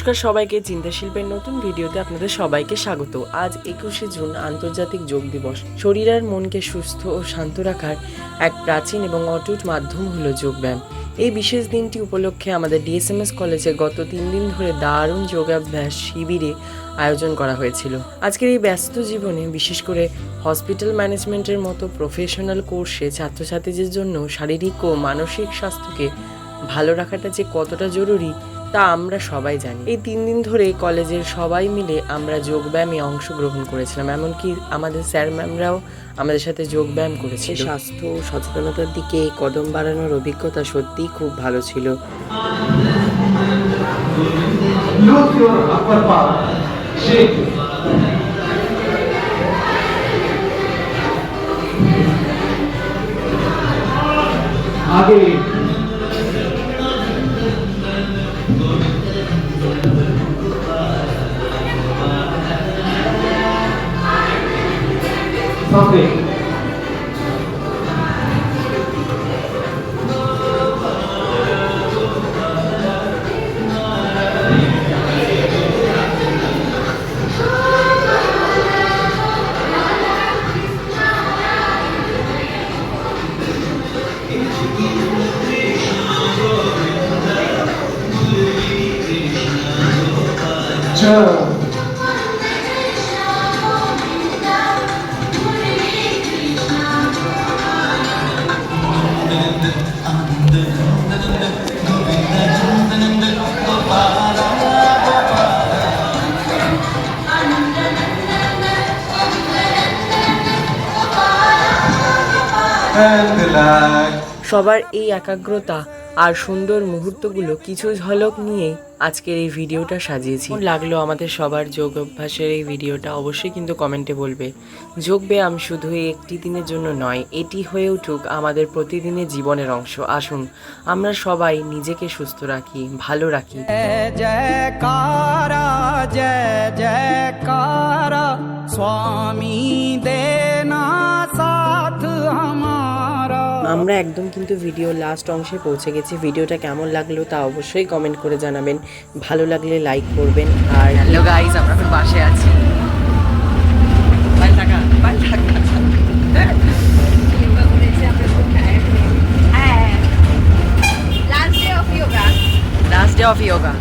নমস্কার সবাইকে, চিন্তা শিল্পের নতুন ভিডিওতে আপনাদের সবাইকে স্বাগত। আজ 21শে জুন আন্তর্জাতিক যোগ দিবস। শরীর আর মনকে সুস্থ ও শান্ত রাখার এক প্রাচীন এবং অটুট মাধ্যম হলো যোগব্যায়াম। এই বিশেষ দিনটি উপলক্ষে আমাদের ডিএসএমএস কলেজে গত 3 দিন ধরে দারুণ যোগাভ্যাস শিবিরে আয়োজন করা হয়েছিল। আজকের এই ব্যস্ত জীবনে বিশেষ করে হসপিটাল ম্যানেজমেন্টের মতো প্রফেশনাল কোর্সে ছাত্রছাত্রীদের জন্য শারীরিক ও মানসিক স্বাস্থ্যকে ভালো রাখাটা যে কতটা জরুরি তা আমরা সবাই জানি। এই 3 দিন ধরে কলেজের সবাই মিলে আমরা যোগব্যায়ামে অংশগ্রহণ করেছিলাম, এমনকি আমাদের স্যার ম্যামরাও আমাদের সাথে যোগব্যায়াম করেছে। স্বাস্থ্য ও সচেতনতার দিকে কদম বাড়ানোর অভিজ্ঞতা সত্যিই খুব ভালো ছিল। আগে something. সবার এই একাগ্রতা আর সুন্দর মুহূর্তগুলো কিছু ঝলক নিয়ে আজকের এই ভিডিওটা সাজিয়েছি। লাগলো আমাদের সবার যোগ অভ্যাসের এই ভিডিওটা অবশ্যই কিন্তু কমেন্টে বলবে। যোগব্যায়াম শুধু একটি দিনের জন্য নয়, এটি হয়ে উঠুক আমাদের প্রতিদিনের জীবনের অংশ। আসুন আমরা সবাই নিজেকে সুস্থ রাখি, ভালো রাখি। আমরা একদম কিন্তু ভিডিও লাস্ট অংশে পৌঁছে গেছি। ভিডিওটা কেমন লাগলো তা অবশ্যই কমেন্ট করে জানাবেন, ভালো লাগলে লাইক করবেন। আর হ্যালো গাইস, আমরা এখন বাসে আছি। Last day of yoga.